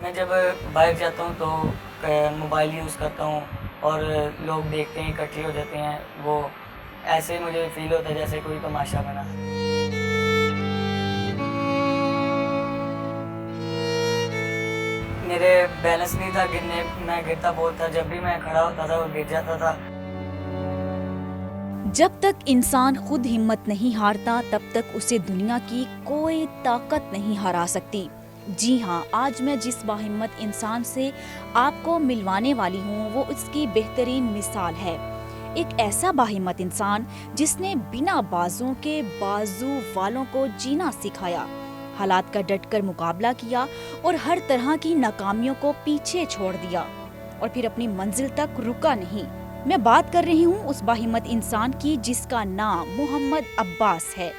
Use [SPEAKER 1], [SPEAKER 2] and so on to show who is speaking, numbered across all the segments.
[SPEAKER 1] میں جب باہر جاتا ہوں تو موبائل یوز کرتا ہوں اور لوگ دیکھتے ہیں اکٹھے ہو جاتے ہیں، وہ ایسے مجھے فیل ہوتا ہے جیسے کوئی تماشا بنا۔ میرے بیلنس نہیں تھا، میں گرتا بہت تھا، جب بھی میں کھڑا ہوتا تھا وہ گر جاتا تھا۔
[SPEAKER 2] جب تک انسان خود ہمت نہیں ہارتا تب تک اسے دنیا کی کوئی طاقت نہیں ہرا سکتی۔ جی ہاں، آج میں جس باہمت انسان سے آپ کو ملوانے والی ہوں وہ اس کی بہترین مثال ہے۔ ایک ایسا باہمت انسان جس نے بنا بازوں کے بازو والوں کو جینا سکھایا، حالات کا ڈٹ کر مقابلہ کیا اور ہر طرح کی ناکامیوں کو پیچھے چھوڑ دیا اور پھر اپنی منزل تک رکا نہیں۔ میں بات کر رہی ہوں اس باہمت انسان کی جس کا نام محمد عباس ہے۔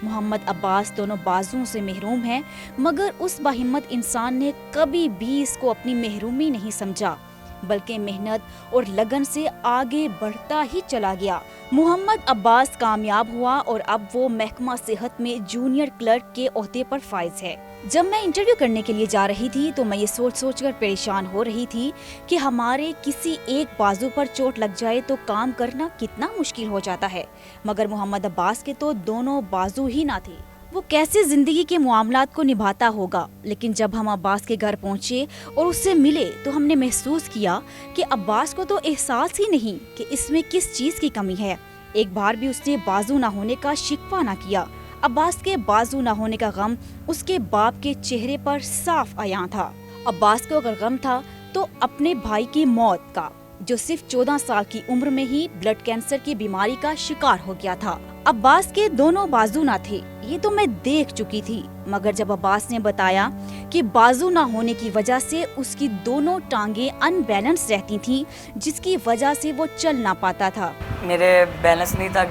[SPEAKER 2] محمد عباس دونوں بازوں سے محروم ہے، مگر اس باہمت انسان نے کبھی بھی اس کو اپنی محرومی نہیں سمجھا، بلکہ محنت اور لگن سے آگے بڑھتا ہی چلا گیا۔ محمد عباس کامیاب ہوا اور اب وہ محکمہ صحت میں جونیئر کلرک کے عہدے پر فائز ہے۔ جب میں انٹرویو کرنے کے لیے جا رہی تھی تو میں یہ سوچ کر پریشان ہو رہی تھی کہ ہمارے کسی ایک بازو پر چوٹ لگ جائے تو کام کرنا کتنا مشکل ہو جاتا ہے، مگر محمد عباس کے تو دونوں بازو ہی نہ تھے۔ وہ کیسے زندگی کے معاملات کو نبھاتا ہوگا، لیکن جب ہم عباس کے گھر پہنچے اور اس سے ملے تو ہم نے محسوس کیا کہ عباس کو تو احساس ہی نہیں کہ اس میں کس چیز کی کمی ہے۔ ایک بار بھی اس نے بازو نہ ہونے کا شکوہ نہ کیا۔ عباس کے بازو نہ ہونے کا غم اس کے باپ کے چہرے پر صاف عیاں تھا۔ عباس کو اگر غم تھا تو اپنے بھائی کی موت کا، جو صرف 14 سال کی عمر میں ہی بلڈ کینسر کی بیماری کا شکار ہو گیا تھا۔ عباس کے دونوں بازو نہ تھے، یہ تو میں دیکھ چکی تھی، مگر جب عباس نے بتایا کہ بازو نہ ہونے کی وجہ سے اس کی دونوں ٹانگیں ان بیلنس رہتی تھیں، جس کی وجہ سے وہ چل نہ پاتا تھا۔
[SPEAKER 1] میرے بیلنس نہیں تھا،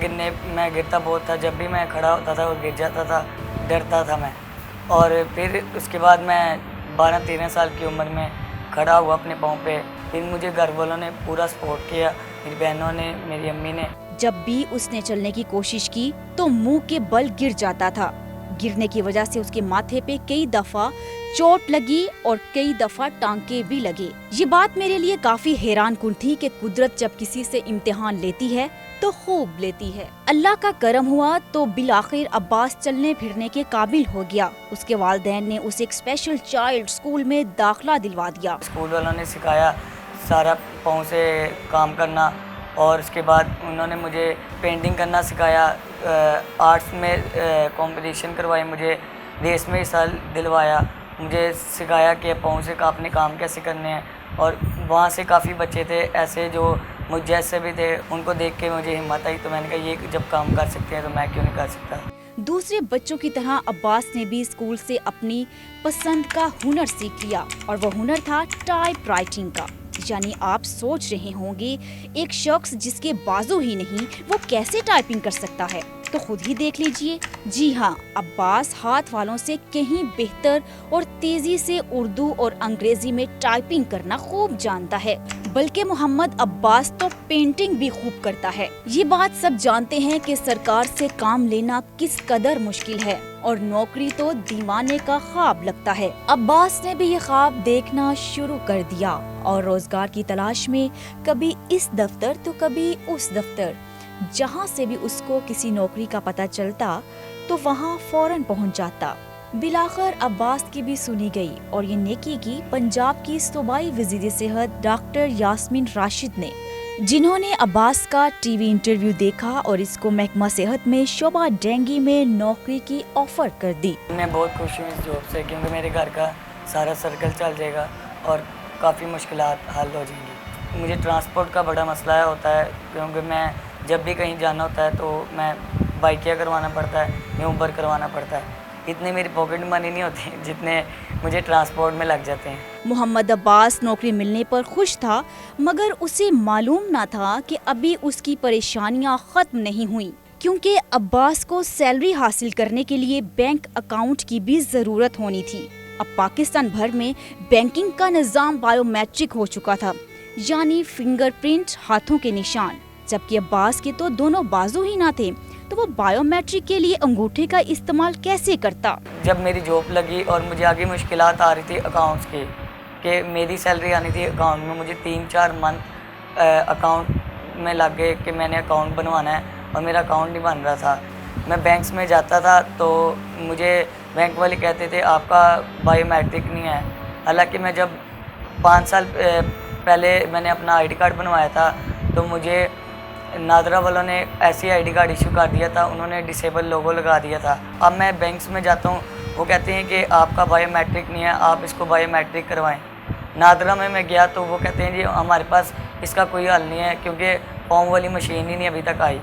[SPEAKER 1] میں گرتا بہت تھا، جب بھی میں کھڑا ہوتا تھا وہ گر جاتا تھا، ڈرتا تھا میں۔ اور پھر اس کے بعد میں 12-13 سال کی عمر میں کھڑا ہوا اپنے پاؤں پہ، پھر مجھے گھر والوں نے پورا سپورٹ کیا، میری بہنوں نے، میری امی نے۔
[SPEAKER 2] جب بھی اس نے چلنے کی کوشش کی تو منہ کے بل گر جاتا تھا۔ گرنے کی وجہ سے اس کے ماتھے پہ کئی دفعہ چوٹ لگی اور کئی دفعہ ٹانکے بھی لگے۔ یہ بات میرے لیے کافی حیران کن تھی کہ قدرت جب کسی سے امتحان لیتی ہے تو خوب لیتی ہے۔ اللہ کا کرم ہوا تو بالآخر عباس چلنے پھرنے کے قابل ہو گیا۔ اس کے والدین نے اسے ایک اسپیشل چائلڈ اسکول میں داخلہ دلوا دیا۔
[SPEAKER 1] اسکول والوں نے سکھایا سارا پاؤں سے کام کرنا، اور اس کے بعد انہوں نے مجھے پینٹنگ کرنا سکھایا، آرٹس میں کمپٹیشن کروائے، مجھے ریس میں حصہ دلوایا، مجھے سکھایا کہ پاؤں سے اپنے کام کیسے کرنے ہیں۔ اور وہاں سے کافی بچے تھے ایسے جو مجھ جیسے بھی تھے، ان کو دیکھ کے مجھے ہمت آئی، تو میں نے کہا یہ جب کام کر سکتے ہیں تو میں کیوں نہیں کر سکتا۔
[SPEAKER 2] دوسرے بچوں کی طرح عباس نے بھی اسکول سے اپنی پسند کا ہنر سیکھ لیا، اور وہ ہنر تھا ٹائپ رائٹنگ کا۔ یعنی آپ سوچ رہے ہوں گے ایک شخص جس کے بازو ہی نہیں وہ کیسے ٹائپنگ کر سکتا ہے، تو خود ہی دیکھ لیجئے۔ جی ہاں، عباس ہاتھ والوں سے کہیں بہتر اور تیزی سے اردو اور انگریزی میں ٹائپنگ کرنا خوب جانتا ہے، بلکہ محمد عباس تو پینٹنگ بھی خوب کرتا ہے۔ یہ بات سب جانتے ہیں کہ سرکار سے کام لینا کس قدر مشکل ہے، اور نوکری تو دیوانے کا خواب لگتا ہے۔ عباس نے بھی یہ خواب دیکھنا شروع کر دیا اور روزگار کی تلاش میں کبھی اس دفتر تو کبھی اس دفتر، جہاں سے بھی اس کو کسی نوکری کا پتہ چلتا تو وہاں فوراً پہنچ جاتا۔ بالآخر عباس کی بھی سنی گئی اور یہ نیکی کی پنجاب کی صوبائی وزیر صحت ڈاکٹر یاسمین راشد نے، جنہوں نے عباس کا ٹی وی انٹرویو دیکھا اور اس کو محکمہ صحت میں شعبہ ڈینگی میں نوکری کی آفر کر دی۔
[SPEAKER 1] میں بہت خوش ہوں اس جاب سے، کیونکہ میرے گھر کا سارا سرکل چل جائے گا اور کافی مشکلات حل ہو جائیں گی۔ مجھے ٹرانسپورٹ کا بڑا مسئلہ ہوتا ہے، کیونکہ میں جب بھی کہیں جانا ہوتا ہے تو میں بائکیا کروانا پڑتا ہے یا اوبر کروانا پڑتا ہے۔ اتنے میری پاکٹ منی نہیں ہوتی جتنے مجھے ٹرانسپورٹ میں لگ جاتے ہیں۔
[SPEAKER 2] محمد عباس نوکری ملنے پر خوش تھا، مگر اسے معلوم نہ تھا کہ ابھی اس کی پریشانیاں ختم نہیں ہوئیں، کیونکہ عباس کو سیلری حاصل کرنے کے لیے بینک اکاؤنٹ کی بھی ضرورت ہونی تھی۔ اب پاکستان بھر میں بینکنگ کا نظام بائیو میٹرک ہو چکا تھا، یعنی فنگر پرنٹ، ہاتھوں کے نشان، جبکہ عباس کے تو دونوں بازو ہی نہ تھے، تو وہ بائیو میٹرک کے لیے انگوٹھے کا استعمال کیسے کرتا؟
[SPEAKER 1] جب میری جاب لگی اور مجھے آگے مشکلات آ رہی تھی اکاؤنٹس کی، کہ میری سیلری آنی تھی اکاؤنٹ میں، مجھے 3-4 منتھ اکاؤنٹ میں لگ گئے کہ میں نے اکاؤنٹ بنوانا ہے اور میرا اکاؤنٹ نہیں بن رہا تھا۔ میں بینکس میں جاتا تھا تو مجھے بینک والے کہتے تھے آپ کا بایو میٹرک نہیں ہے، حالانکہ میں جب 5 سال پہلے میں نے اپنا آئی ڈی کارڈ بنوایا تھا تو مجھے نادرا والوں نے ایسی آئی ڈی کارڈ ایشو کر دیا تھا، انہوں نے ڈسیبل لوگو لگا دیا تھا۔ اب میں بینکس میں جاتا ہوں، وہ کہتے ہیں کہ آپ کا بایو میٹرک نہیں ہے، آپ اس کو بایو میٹرک کروائیں۔ نادرا میں گیا تو وہ کہتے ہیں جی ہمارے پاس اس کا کوئی حل نہیں ہے کیونکہ فارم والی مشین ہی نہیں ابھی تک آئی۔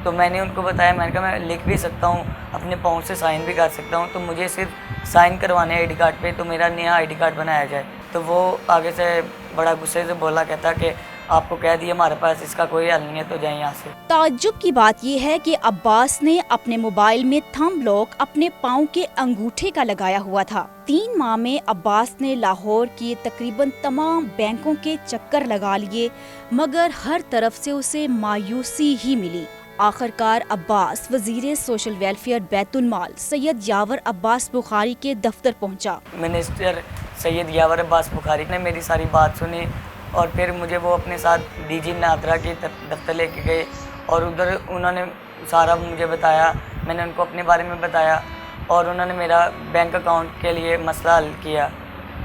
[SPEAKER 1] تو میں نے ان کو بتایا، میں نے کہا میں لکھ بھی سکتا ہوں، اپنے پاؤں سے سائن بھی کر سکتا ہوں، تو مجھے صرف سائن کروانے آئی ڈی کارڈ پہ، تو میرا نیا آئی ڈی کارڈ بنایا جائے۔ تو وہ آگے سے بڑا غصے سے بولا، کہتا کہ آپ کو کہہ دیا ہمارے پاس اس کا کوئی حل نہیں ہے، تو جائیں یہاں سے۔
[SPEAKER 2] تعجب کی بات یہ ہے کہ عباس نے اپنے موبائل میں تھمب لاک اپنے پاؤں کے انگوٹھے کا لگایا ہوا تھا۔ 3 ماہ میں عباس نے لاہور کے تقریباً تمام بینکوں کے چکر لگا لیے، مگر ہر طرف سے اسے مایوسی ہی ملی۔ آخرکار عباس وزیر سوشل ویلفیئر بیت المال سید یاور عباس بخاری کے دفتر پہنچا۔
[SPEAKER 1] منسٹر سید یاور عباس بخاری نے میری ساری بات سنی اور پھر مجھے وہ اپنے ساتھ ڈی جی نادرا کے دفتر لے کے گئے اور ادھر انہوں نے سارا مجھے بتایا، میں نے ان کو اپنے بارے میں بتایا اور انہوں نے میرا بینک اکاؤنٹ کے لیے مسئلہ حل کیا۔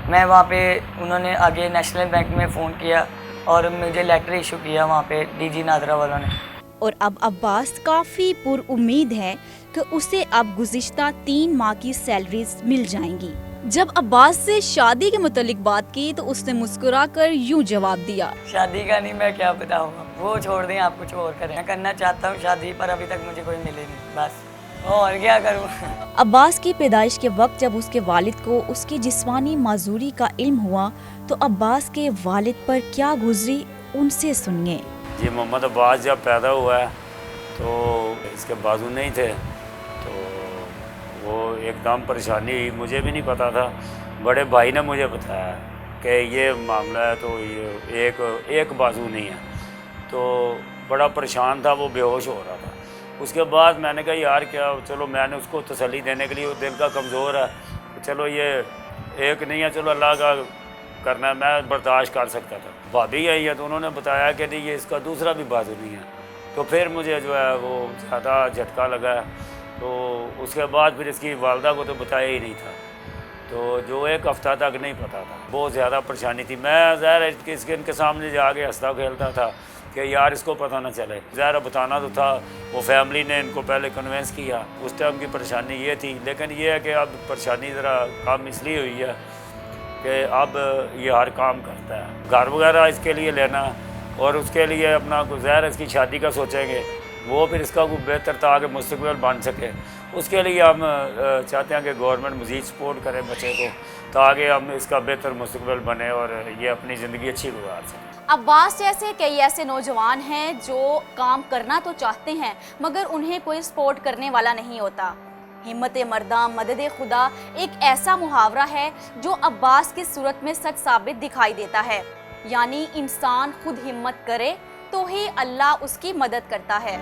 [SPEAKER 1] میں وہاں پہ انہوں نے آگے نیشنل بینک میں فون کیا اور مجھے لیٹر ایشو کیا وہاں پہ ڈی جی نادرا والوں نے۔
[SPEAKER 2] اور اب عباس کافی پر امید ہے کہ اسے اب گزشتہ 3 ماہ کی سیلریز مل جائیں گی۔ جب عباس سے شادی کے متعلق بات کی تو اس نے مسکرا کر یوں جواب دیا،
[SPEAKER 1] شادی کا نہیں، میں کیا بتاؤں، وہ چھوڑ دیں، آپ کچھ اور کریں۔ میں کرنا چاہتا ہوں شادی، پر ابھی تک مجھے کوئی ملے نہیں، بس اور کیا کروں۔
[SPEAKER 2] عباس کی پیدائش کے وقت جب اس کے والد کو اس کی جسمانی معذوری کا علم ہوا تو عباس کے والد پر کیا گزری ان سے سنیے۔
[SPEAKER 3] جی محمد عباس جب پیدا ہوا ہے تو اس کے بازو نہیں تھے، تو وہ ایک دم پریشانی ہوئی، مجھے بھی نہیں پتا تھا، بڑے بھائی نے مجھے بتایا کہ یہ معاملہ ہے، تو یہ ایک بازو نہیں ہے، تو بڑا پریشان تھا، وہ بے ہوش ہو رہا تھا۔ اس کے بعد میں نے کہا یار کیا، چلو میں نے اس کو تسلی دینے کے لیے، وہ دل کا کمزور ہے، چلو یہ ایک نہیں ہے، چلو اللہ کا کرنا ہے، میں برداشت کر سکتا تھا۔ بھابھی آئی ہے تو انہوں نے بتایا کہ نہیں یہ اس کا دوسرا بھی بازو نہیں ہے، تو پھر مجھے جو ہے وہ زیادہ جھٹکا لگا ہے۔ تو اس کے بعد پھر اس کی والدہ کو تو بتایا ہی نہیں تھا، تو جو 1 ہفتہ تک نہیں پتا تھا، بہت زیادہ پریشانی تھی۔ میں ظاہر ہے کہ ان کے سامنے جا کے ہنستا کھیلتا تھا کہ یار اس کو پتہ نہ چلے، ظاہر بتانا تو تھا، وہ فیملی نے ان کو پہلے کنونس کیا، اس ٹائم کی پریشانی یہ تھی۔ لیکن یہ ہے کہ اب پریشانی ذرا کم اس لیے ہوئی ہے کہ اب یہ ہر کام کرتا ہے، گھر وغیرہ اس کے لیے لینا، اور اس کے لیے اپنا ظاہر اس کی شادی کا سوچیں گے، وہ پھر اس کا کوئی بہتر تاکہ مستقبل بن سکے، اس کے لیے ہم چاہتے ہیں کہ گورنمنٹ مزید سپورٹ کرے بچے کو، تاکہ ہم اس کا بہتر مستقبل بنے اور یہ اپنی زندگی اچھی گزار سکے۔
[SPEAKER 2] عباس جیسے کئی ایسے نوجوان ہیں جو کام کرنا تو چاہتے ہیں مگر انہیں کوئی سپورٹ کرنے والا نہیں ہوتا۔ ہمت مرداں مدد خدا ایک ایسا محاورہ ہے جو عباس کی صورت میں سچ ثابت دکھائی دیتا ہے، یعنی انسان خود ہمت کرے تو ہی اللہ اس کی مدد کرتا ہے۔